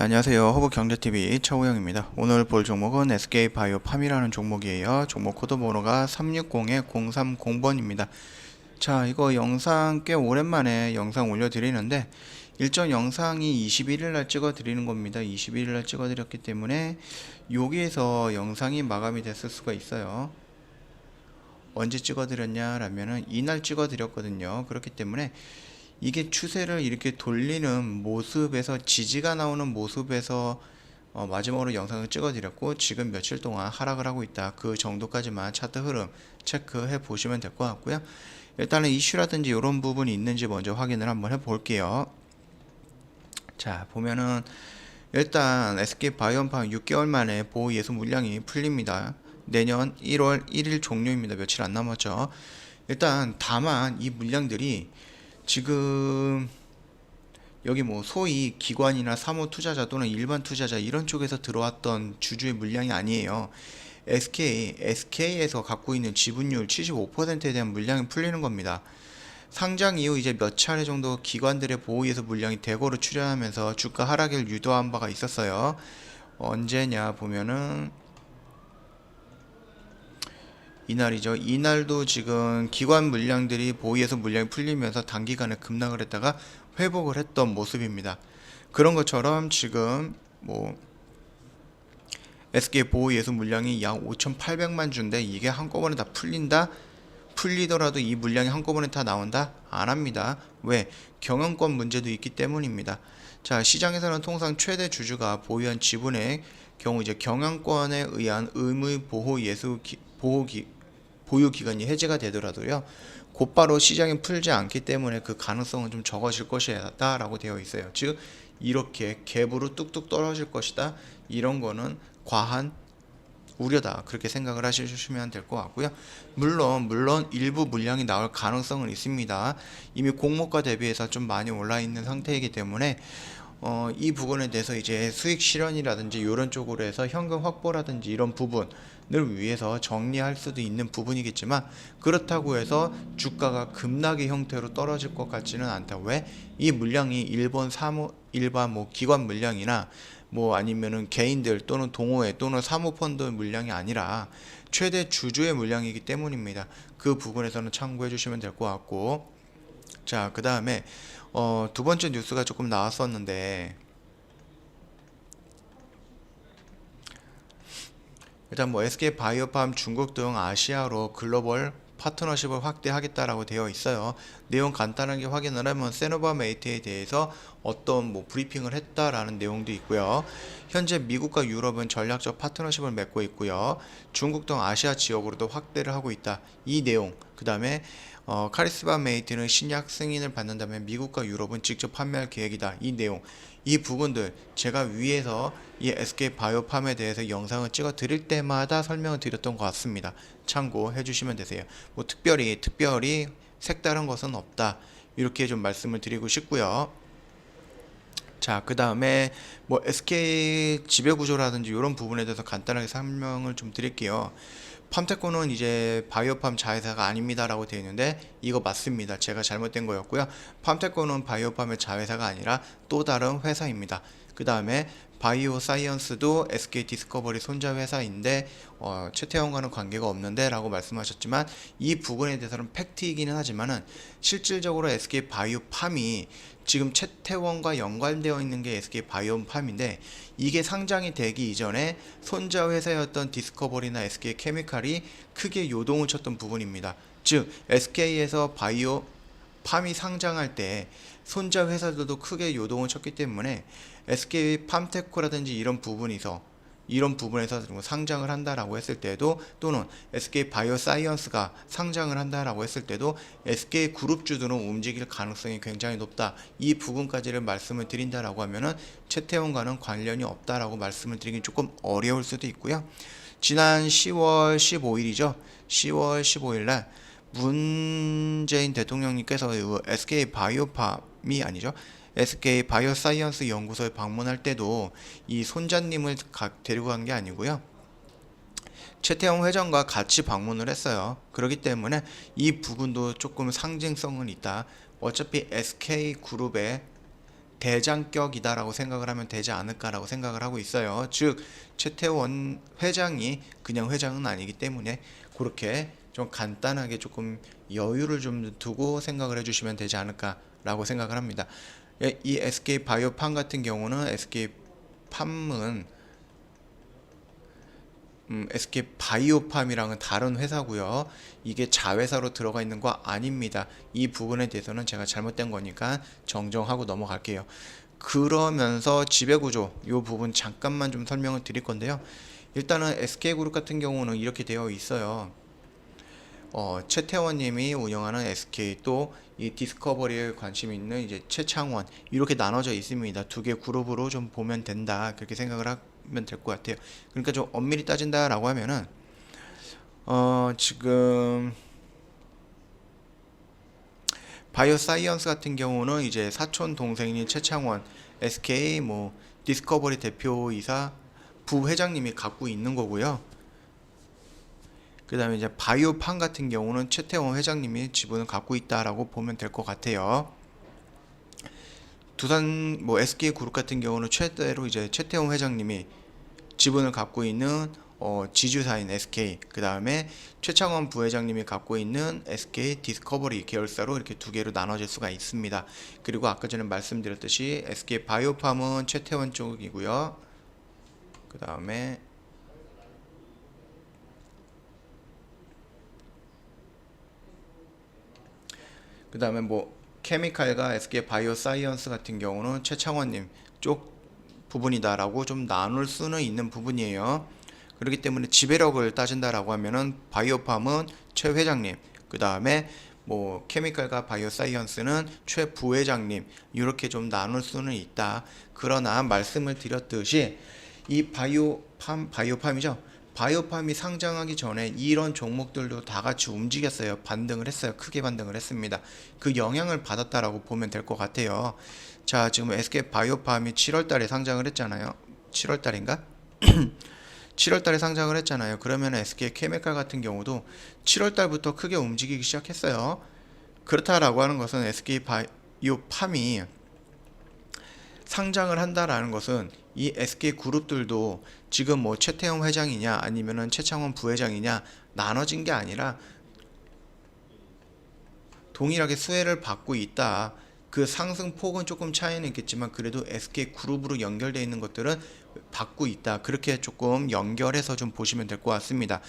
네, 안녕하세요. 허브경제TV 최호영입니다. 오늘 볼 종목은 SK바이오팜이라는 종목이에요. 종목 코드 번호가 360-030번입니다. 자, 이거 영상 꽤 오랜만에 영상 올려드리는데 일정 영상이 21일날 찍어드리는 겁니다. 21일날 찍어드렸기 때문에 여기에서 영상이 마감이 됐을 수가 있어요. 언제 찍어드렸냐라면은 이날 찍어드렸거든요. 그렇기 때문에 이게 추세를 이렇게 돌리는 모습에서 지지가 나오는 모습에서 마지막으로 영상을 찍어드렸고 지금 며칠 동안 하락을 하고 있다. 그 정도까지만 차트 흐름 체크해 보시면 될 것 같고요. 일단은 이슈라든지 이런 부분이 있는지 먼저 확인을 한번 해 볼게요. 자, 보면은 일단 SK바이오팜 6개월 만에 보호 예수 물량이 풀립니다. 내년 1월 1일 종료입니다. 며칠 안 남았죠. 일단 다만 이 물량들이 지금 여기 뭐 소위 기관이나 사모 투자자 또는 일반 투자자 이런 쪽에서 들어왔던 주주의 물량이 아니에요. SK에서 갖고 있는 지분율 75%에 대한 물량이 풀리는 겁니다. 상장 이후 이제 몇 차례 정도 기관들의 보호에서 물량이 대거로 출현하면서 주가 하락을 유도한 바가 있었어요. 언제냐 보면은 이날이죠. 이날도 지금 기관 물량들이 보이에서 물량이 풀리면서 단기간에 급락을 했다가 회복을 했던 모습입니다. 그런 것처럼 지금 뭐 SK 보호예수 물량이 약 5,800만 주인데 이게 한꺼번에 다 풀린다? 풀리더라도 이 물량이 한꺼번에 다 나온다? 안 합니다. 왜? 경영권 문제도 있기 때문입니다. 자, 시장에서는 통상 최대 주주가 보유한 지분의 경우 이제 경영권에 의한 의무 보유 기간이 해제가 되더라도요. 곧바로 시장에 풀지 않기 때문에 그 가능성은 좀 적어질 것이다 라고 되어 있어요. 즉 이렇게 갭으로 뚝뚝 떨어질 것이다. 이런 거는 과한 우려다. 그렇게 생각을 하시면 될 것 같고요. 물론 일부 물량이 나올 가능성은 있습니다. 이미 공모가 대비해서 좀 많이 올라 있는 상태이기 때문에 이 부분에 대해서 이제 수익 실현이라든지 이런 쪽으로 해서 현금 확보라든지 이런 부분을 위해서 정리할 수도 있는 부분이겠지만 그렇다고 해서 주가가 급락의 형태로 떨어질 것 같지는 않다. 왜? 이 물량이 일반 뭐 기관 물량이나 뭐 아니면은 개인들 또는 동호회 또는 사모펀드 물량이 아니라 최대 주주의 물량이기 때문입니다. 그 부분에서는 참고해 주시면 될 것 같고, 자, 그 다음에 두 번째 뉴스가 조금 나왔었는데 일단 뭐 SK바이오팜 중국 등 아시아로 글로벌 파트너십을 확대하겠다라고 되어 있어요. 내용 간단하게 확인을 하면 세노바메이트에 대해서 어떤 뭐 브리핑을 했다라는 내용도 있고요. 현재 미국과 유럽은 전략적 파트너십을 맺고 있고요. 중국 등 아시아 지역으로도 확대를 하고 있다. 이 내용. 그 다음에 카리스마 메이트는 신약 승인을 받는다면 미국과 유럽은 직접 판매할 계획이다. 이 내용. 이 부분들 제가 위에서 이 SK바이오팜에 대해서 영상을 찍어 드릴 때마다 설명을 드렸던 것 같습니다. 참고해 주시면 되세요. 뭐 특별히 색다른 것은 없다. 이렇게 좀 말씀을 드리고 싶고요. 자, 그 다음에 뭐 SK 지배구조라든지 이런 부분에 대해서 간단하게 설명을 좀 드릴게요. 팜테코는 이제 바이오팜 자회사가 아닙니다라고 되어 있는데 이거 맞습니다. 제가 잘못된 거였고요. 팜테코는 바이오팜의 자회사가 아니라 또 다른 회사입니다. 그 다음에 바이오 사이언스도 SK 디스커버리 손자 회사인데 최태원과는 관계가 없는데 라고 말씀하셨지만 이 부분에 대해서는 팩트이기는 하지만은 실질적으로 SK 바이오팜이 지금 최태원과 연관되어 있는 게 SK 바이오팜인데 이게 상장이 되기 이전에 손자 회사였던 디스커버리나 SK 케미칼이 크게 요동을 쳤던 부분입니다. 즉 SK에서 바이오팜이 상장할 때 손자 회사들도 크게 요동을 쳤기 때문에 SK 팜테코라든지 이런 부분에서 상장을 한다라고 했을 때도 또는 SK 바이오사이언스가 상장을 한다라고 했을 때도 SK 그룹주들은 움직일 가능성이 굉장히 높다. 이 부분까지를 말씀을 드린다라고 하면은 최태원과는 관련이 없다라고 말씀을 드리긴 조금 어려울 수도 있고요. 지난 10월 15일이죠. 10월 15일 날 문재인 대통령님께서 SK 바이오팜이 아니죠. SK 바이오사이언스 연구소에 방문할 때도 이 손자님을 데리고 간 게 아니고요. 최태원 회장과 같이 방문을 했어요. 그렇기 때문에 이 부분도 조금 상징성은 있다. 어차피 SK 그룹의 대장격이다라고 생각을 하면 되지 않을까라고 생각을 하고 있어요. 즉 최태원 회장이 그냥 회장은 아니기 때문에 그렇게 좀 간단하게 조금 여유를 좀 두고 생각을 해주시면 되지 않을까라고 생각을 합니다. 이 SK바이오팜 같은 경우는 SK팜은 SK바이오팜이랑은 다른 회사고요. 이게 자회사로 들어가 있는 거 아닙니다. 이 부분에 대해서는 제가 잘못된 거니까 정정하고 넘어갈게요. 그러면서 지배구조 이 부분 잠깐만 좀 설명을 드릴 건데요. 일단은 SK그룹 같은 경우는 이렇게 되어 있어요. 최태원님이 운영하는 SK 또 이 디스커버리에 관심 있는 이제 최창원 이렇게 나눠져 있습니다. 두 개 그룹으로 좀 보면 된다 그렇게 생각을 하면 될 것 같아요. 그러니까 좀 엄밀히 따진다라고 하면은 지금 바이오사이언스 같은 경우는 이제 사촌 동생인 최창원 SK 뭐 디스커버리 대표이사 부회장님이 갖고 있는 거고요. 그 다음에 이제 바이오팜 같은 경우는 최태원 회장님이 지분을 갖고 있다라고 보면 될 것 같아요. 두산 뭐 SK 그룹 같은 경우는 최대로 이제 최태원 회장님이 지분을 갖고 있는 지주사인 SK, 그 다음에 최창원 부회장님이 갖고 있는 SK 디스커버리 계열사로 이렇게 두 개로 나눠질 수가 있습니다. 그리고 아까 전에 말씀드렸듯이 SK 바이오팜은 최태원 쪽이고요. 그 다음에 뭐 케미칼과 SK 바이오사이언스 같은 경우는 최창원님 쪽 부분이다라고 좀 나눌 수는 있는 부분이에요. 그렇기 때문에 지배력을 따진다라고 하면은 바이오팜은 최 회장님, 그 다음에 뭐 케미칼과 바이오사이언스는 최 부회장님 이렇게 좀 나눌 수는 있다. 그러나 말씀을 드렸듯이 이 바이오팜이죠. 바이오팜이 상장하기 전에 이런 종목들도 다 같이 움직였어요. 반등을 했어요. 크게 반등을 했습니다. 그 영향을 받았다라고 보면 될 것 같아요. 자, 지금 SK 바이오팜이 7월 달에 상장을 했잖아요. 7월 달인가? 7월 달에 상장을 했잖아요. 그러면 SK 케미칼 같은 경우도 7월 달부터 크게 움직이기 시작했어요. 그렇다라고 하는 것은 SK 바이오팜이 상장을 한다라는 것은 이 SK 그룹들도 지금 뭐 최태원 회장이냐 아니면은 최창원 부회장이냐 나눠진 게 아니라 동일하게 수혜를 받고 있다. 그 상승폭은 조금 차이는 있겠지만 그래도 SK 그룹으로 연결되어 있는 것들은 받고 있다. 그렇게 조금 연결해서 좀 보시면 될 것 같습니다.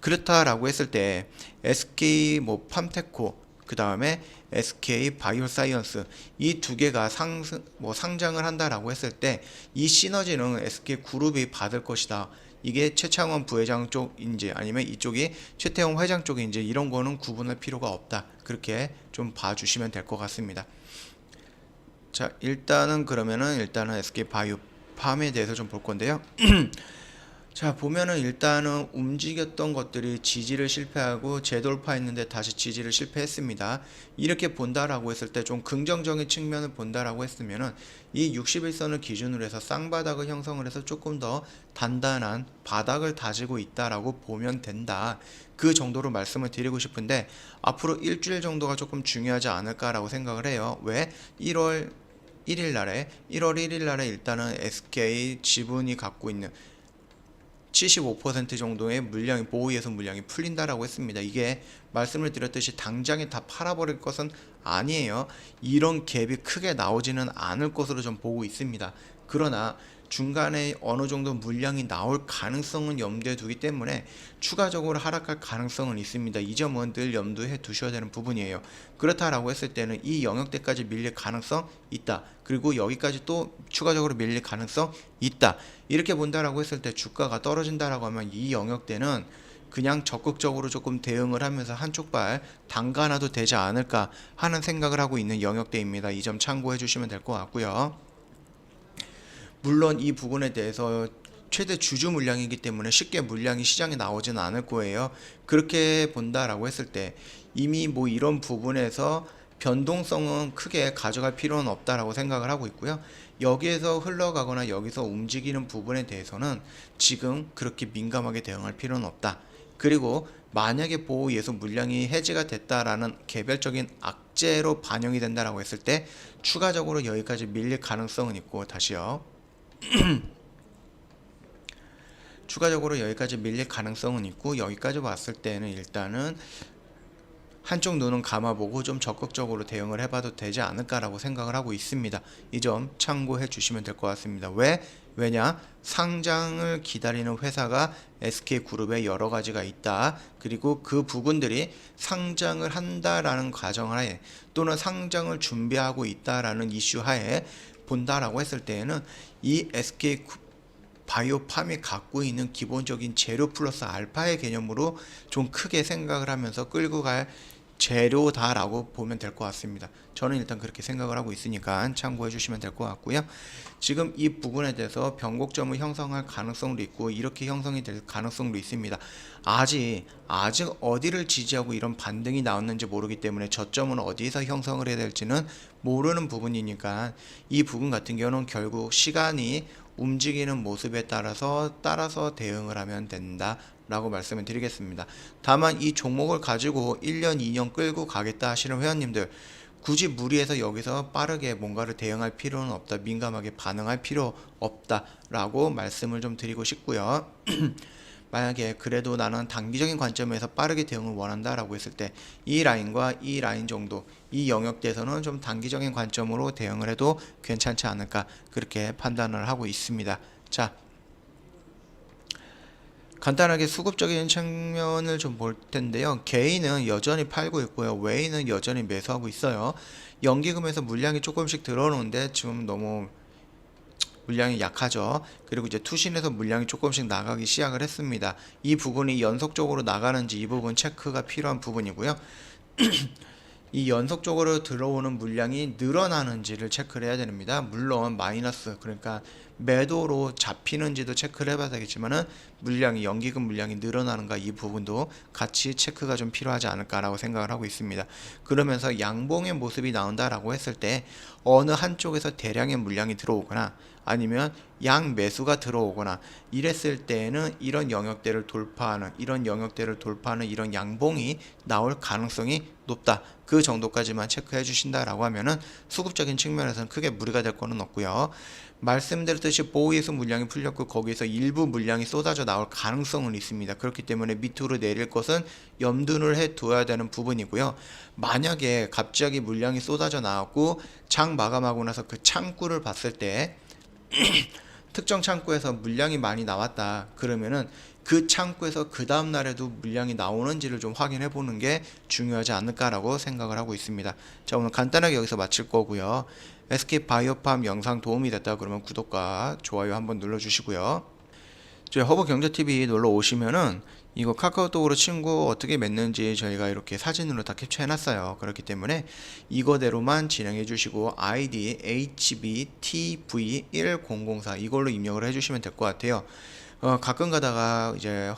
그렇다라고 했을 때 SK 뭐 팜테코 그 다음에 SK 바이오사이언스 이 두 개가 상장을 한다라고 했을 때 이 시너지는 SK 그룹이 받을 것이다. 이게 최창원 부회장 쪽인지 아니면 이쪽이 최태원 회장 쪽인지 이런 거는 구분할 필요가 없다. 그렇게 좀 봐주시면 될 것 같습니다. 자, 일단은 SK 바이오팜에 대해서 좀 볼 건데요. 자, 보면은 일단은 움직였던 것들이 지지를 실패하고 재돌파했는데 다시 지지를 실패했습니다. 이렇게 본다라고 했을 때 좀 긍정적인 측면을 본다라고 했으면은 이 61선을 기준으로 해서 쌍바닥을 형성을 해서 조금 더 단단한 바닥을 다지고 있다라고 보면 된다. 그 정도로 말씀을 드리고 싶은데 앞으로 일주일 정도가 조금 중요하지 않을까라고 생각을 해요. 왜? 1월 1일 날에 일단은 SK 지분이 갖고 있는 75% 정도의 물량이 보호예수 물량이 풀린다라고 했습니다. 이게 말씀을 드렸듯이 당장에 다 팔아버릴 것은 아니에요. 이런 갭이 크게 나오지는 않을 것으로 좀 보고 있습니다. 그러나 중간에 어느 정도 물량이 나올 가능성은 염두에 두기 때문에 추가적으로 하락할 가능성은 있습니다. 이 점은 늘 염두에 두셔야 되는 부분이에요. 그렇다라고 했을 때는 이 영역대까지 밀릴 가능성 있다. 그리고 여기까지 또 추가적으로 밀릴 가능성 있다. 이렇게 본다라고 했을 때 주가가 떨어진다라고 하면 이 영역대는 그냥 적극적으로 조금 대응을 하면서 한쪽 발 담가놔도 되지 않을까 하는 생각을 하고 있는 영역대입니다. 이 점 참고해 주시면 될 것 같고요. 물론 이 부분에 대해서 최대 주주 물량이기 때문에 쉽게 물량이 시장에 나오지는 않을 거예요. 그렇게 본다라고 했을 때 이미 뭐 이런 부분에서 변동성은 크게 가져갈 필요는 없다라고 생각을 하고 있고요. 여기에서 흘러가거나 여기서 움직이는 부분에 대해서는 지금 그렇게 민감하게 대응할 필요는 없다. 그리고 만약에 보호 예수 물량이 해지가 됐다라는 개별적인 악재로 반영이 된다라고 했을 때 추가적으로 여기까지 밀릴 가능성은 있고, 다시요. 추가적으로 여기까지 밀릴 가능성은 있고, 여기까지 왔을 때는 일단은 한쪽 눈은 감아보고 좀 적극적으로 대응을 해봐도 되지 않을까라고 생각을 하고 있습니다. 이 점 참고해 주시면 될 것 같습니다. 왜냐? 상장을 기다리는 회사가 SK그룹에 여러 가지가 있다. 그리고 그 부분들이 상장을 한다라는 가정하에 또는 상장을 준비하고 있다라는 이슈 하에 본다라고 했을 때에는 이 SK 바이오팜이 갖고 있는 기본적인 재료 플러스 알파의 개념으로 좀 크게 생각을 하면서 끌고 갈 재료다라고 보면 될 것 같습니다. 저는 일단 그렇게 생각을 하고 있으니까 참고해 주시면 될 것 같고요. 지금 이 부분에 대해서 변곡점을 형성할 가능성도 있고 이렇게 형성이 될 가능성도 있습니다. 아직 어디를 지지하고 이런 반등이 나왔는지 모르기 때문에 저점은 어디에서 형성을 해야 될지는 모르는 부분이니까 이 부분 같은 경우는 결국 시간이 움직이는 모습에 따라서 대응을 하면 된다 라고 말씀을 드리겠습니다. 다만 이 종목을 가지고 1년 2년 끌고 가겠다 하시는 회원님들, 굳이 무리해서 여기서 빠르게 뭔가를 대응할 필요는 없다, 민감하게 반응할 필요 없다 라고 말씀을 좀 드리고 싶고요. 만약에 그래도 나는 단기적인 관점에서 빠르게 대응을 원한다 라고 했을 때 이 라인과 이 라인 정도, 이 영역대에서는 좀 단기적인 관점으로 대응을 해도 괜찮지 않을까, 그렇게 판단을 하고 있습니다. 자, 간단하게 수급적인 측면을 좀 볼 텐데요. 개인은 여전히 팔고 있고요. 외인은 여전히 매수하고 있어요. 연기금에서 물량이 조금씩 들어오는데 지금 너무 물량이 약하죠. 그리고 이제 투신에서 물량이 조금씩 나가기 시작을 했습니다. 이 부분이 연속적으로 나가는지 이 부분 체크가 필요한 부분이고요. 이 연속적으로 들어오는 물량이 늘어나는지를 체크를 해야 됩니다. 물론 마이너스, 그러니까 매도로 잡히는지도 체크를 해봐야 되겠지만은 물량이, 연기금 물량이 늘어나는가, 이 부분도 같이 체크가 좀 필요하지 않을까라고 생각을 하고 있습니다. 그러면서 양봉의 모습이 나온다라고 했을 때 어느 한쪽에서 대량의 물량이 들어오거나 아니면 양 매수가 들어오거나 이랬을 때에는 이런 영역대를 돌파하는 이런 양봉이 나올 가능성이 높다. 그 정도까지만 체크해 주신다라고 하면은 수급적인 측면에서는 크게 무리가 될 거는 없고요. 말씀드렸듯이 보호예수 물량이 풀렸고 거기에서 일부 물량이 쏟아져 나올 가능성은 있습니다. 그렇기 때문에 밑으로 내릴 것은 염두를 해 둬야 되는 부분이고요. 만약에 갑자기 물량이 쏟아져 나왔고 장 마감하고 나서 그 창구를 봤을 때 특정 창구에서 물량이 많이 나왔다 그러면은 그 창구에서 그 다음 날에도 물량이 나오는지를 좀 확인해 보는 게 중요하지 않을까라고 생각을 하고 있습니다. 자, 오늘 간단하게 여기서 마칠 거고요. SK 바이오팜 영상 도움이 됐다 그러면 구독과 좋아요 한번 눌러 주시고요. 저희 허브경제TV 놀러 오시면은 이거 카카오톡으로 친구 어떻게 맺는지 저희가 이렇게 사진으로 다 캡처해 놨어요. 그렇기 때문에 이거대로만 진행해 주시고 아이디 HBTV1004 이걸로 입력을 해 주시면 될 것 같아요. 가끔 가다가 이제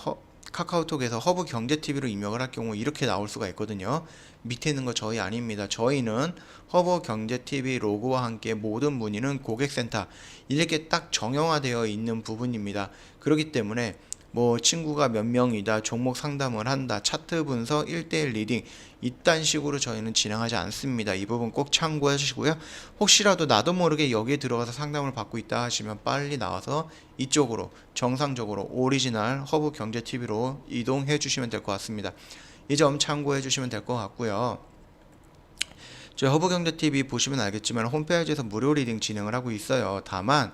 카카오톡에서 허브경제TV로 입력을 할 경우 이렇게 나올 수가 있거든요. 밑에 있는 거 저희 아닙니다. 저희는 허브경제TV 로고와 함께 모든 문의는 고객센터 이렇게 딱 정형화되어 있는 부분입니다. 그렇기 때문에 뭐 친구가 몇 명이다, 종목 상담을 한다, 차트 분석 1대1 리딩 이딴 식으로 저희는 진행하지 않습니다. 이 부분 꼭 참고해 주시고요. 혹시라도 나도 모르게 여기에 들어가서 상담을 받고 있다 하시면 빨리 나와서 이쪽으로 정상적으로 오리지널 허브경제TV로 이동해 주시면 될 것 같습니다. 이 점 참고해 주시면 될 것 같고요. 저희 허브경제TV 보시면 알겠지만 홈페이지에서 무료 리딩 진행을 하고 있어요. 다만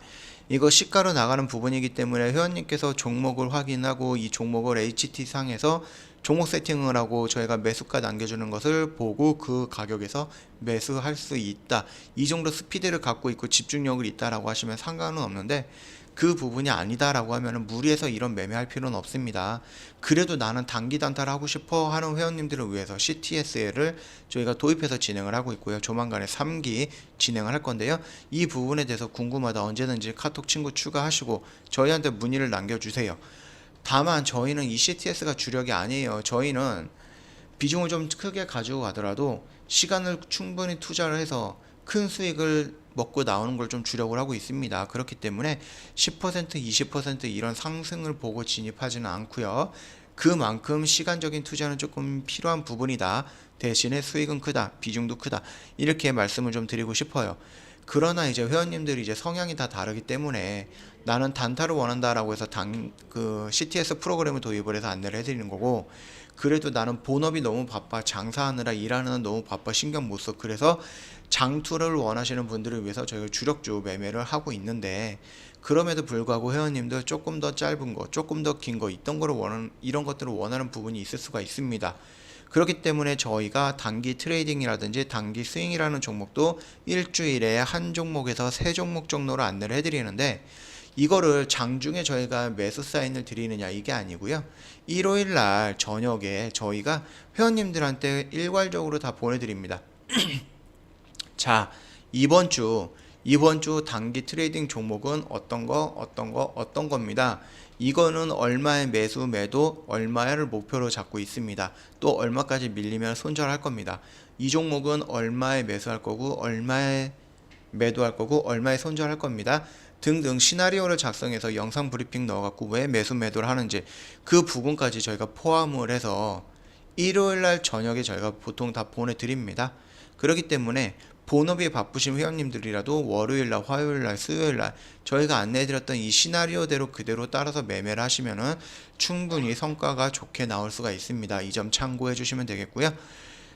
이거 시가로 나가는 부분이기 때문에 회원님께서 종목을 확인하고 이 종목을 HT상에서 종목 세팅을 하고 저희가 매수가 남겨주는 것을 보고 그 가격에서 매수할 수 있다. 이 정도 스피드를 갖고 있고 집중력을 있다라고 하시면 상관은 없는데 그 부분이 아니다라고 하면 무리해서 이런 매매할 필요는 없습니다. 그래도 나는 단기 단타를 하고 싶어 하는 회원님들을 위해서 CTSL을 저희가 도입해서 진행을 하고 있고요. 조만간에 3기 진행을 할 건데요. 이 부분에 대해서 궁금하다 언제든지 카톡 친구 추가하시고 저희한테 문의를 남겨주세요. 다만 저희는 이 CTS가 주력이 아니에요. 저희는 비중을 좀 크게 가지고 가더라도 시간을 충분히 투자를 해서 큰 수익을 먹고 나오는 걸 좀 주력을 하고 있습니다. 그렇기 때문에 10% 20% 이런 상승을 보고 진입하지는 않고요. 그만큼 시간적인 투자는 조금 필요한 부분이다. 대신에 수익은 크다. 비중도 크다. 이렇게 말씀을 좀 드리고 싶어요. 그러나 이제 회원님들이 이제 성향이 다 다르기 때문에 나는 단타를 원한다라고 해서 CTS 프로그램을 도입을 해서 안내를 해드리는 거고, 그래도 나는 본업이 너무 바빠, 장사하느라 일하느라 너무 바빠, 신경 못 써. 그래서 장투를 원하시는 분들을 위해서 저희가 주력주 매매를 하고 있는데, 그럼에도 불구하고 회원님들 조금 더 짧은 거, 조금 더 긴 거, 이런 것들을 원하는 부분이 있을 수가 있습니다. 그렇기 때문에 저희가 단기 트레이딩이라든지 단기 스윙이라는 종목도 일주일에 한 종목에서 세 종목 정도로 안내를 해드리는데, 이거를 장중에 저희가 매수 사인을 드리느냐 이게 아니고요. 일요일 날 저녁에 저희가 회원님들한테 일괄적으로 다 보내드립니다. 자, 이번 주 단기 트레이딩 종목은 어떤 겁니다. 이거는 얼마의 매수 매도, 얼마를 목표로 잡고 있습니다. 또 얼마까지 밀리면 손절할 겁니다. 이 종목은 얼마에 매수할 거고, 얼마에 매도할 거고, 얼마에 손절할 겁니다. 등등 시나리오를 작성해서 영상 브리핑 넣어갖고 왜 매수 매도를 하는지 그 부분까지 저희가 포함을 해서 일요일날 저녁에 저희가 보통 다 보내드립니다. 그렇기 때문에 본업이 바쁘신 회원님들이라도 월요일날, 화요일날, 수요일날 저희가 안내해드렸던 이 시나리오대로 그대로 따라서 매매를 하시면은 충분히 성과가 좋게 나올 수가 있습니다. 이 점 참고해 주시면 되겠고요.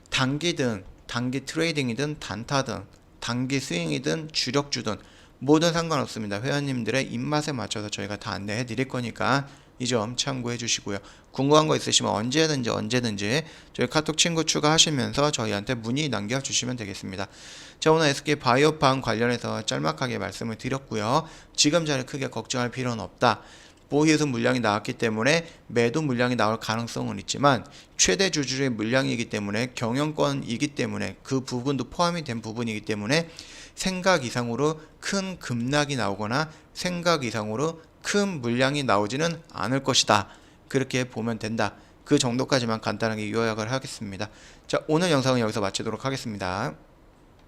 단기든 단기 트레이딩이든 단타든 단기 스윙이든 주력주든 뭐든 상관없습니다. 회원님들의 입맛에 맞춰서 저희가 다 안내해 드릴 거니까 이 점 참고해 주시고요. 궁금한 거 있으시면 언제든지 저희 카톡 친구 추가하시면서 저희한테 문의 남겨주시면 되겠습니다. 자, 오늘 SK 바이오팜 관련해서 짤막하게 말씀을 드렸고요. 지금 자리 크게 걱정할 필요는 없다. 보유해서 물량이 나왔기 때문에 매도 물량이 나올 가능성은 있지만 최대 주주의 물량이기 때문에 경영권이기 때문에 그 부분도 포함이 된 부분이기 때문에 생각 이상으로 큰 급락이 나오거나 생각 이상으로 큰 물량이 나오지는 않을 것이다. 그렇게 보면 된다. 그 정도까지만 간단하게 요약을 하겠습니다. 자, 오늘 영상은 여기서 마치도록 하겠습니다.